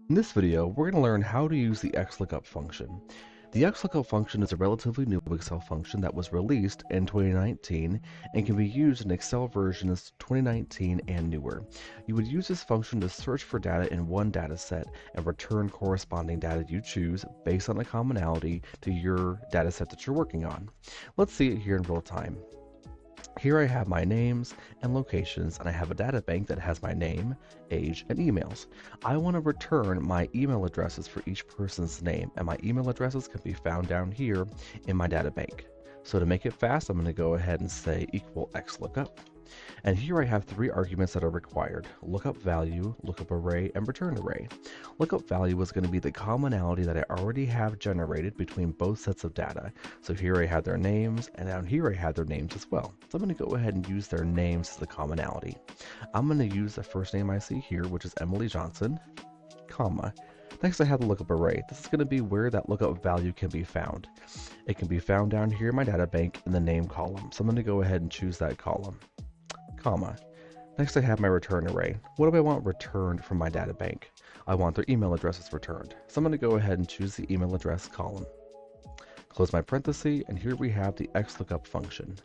In this video, we're going to learn how to use the Xlookup function. The Xlookup function is a relatively new Excel function that was released in 2019 and can be used in Excel versions 2019 and newer. You would use this function to search for data in one data set and return corresponding data you choose based on a commonality to your data set that you're working on. Let's see it here in real time. Here I have my names and locations, and I have a data bank that has my name, age, and emails. I want to return my email addresses for each person's name, and my email addresses can be found down here in my data bank. So to make it fast, I'm going to go ahead and say equal Xlookup. And here I have three arguments that are required: lookup value, lookup array, and return array. Lookup value is going to be the commonality that I already have generated between both sets of data. So here I have their names, and down here I have their names as well. So I'm going to go ahead and use their names as the commonality. I'm going to use the first name I see here, which is Emily Johnson, comma. Next I have the lookup array. This is going to be where that lookup value can be found. It can be found down here in my data bank in the name column. So I'm going to go ahead and choose that column, comma. Next I have my return array. What do I want returned from my data bank? I want their email addresses returned. So I'm going to go ahead and choose the email address column. Close my parenthesis, and here we have the Xlookup function.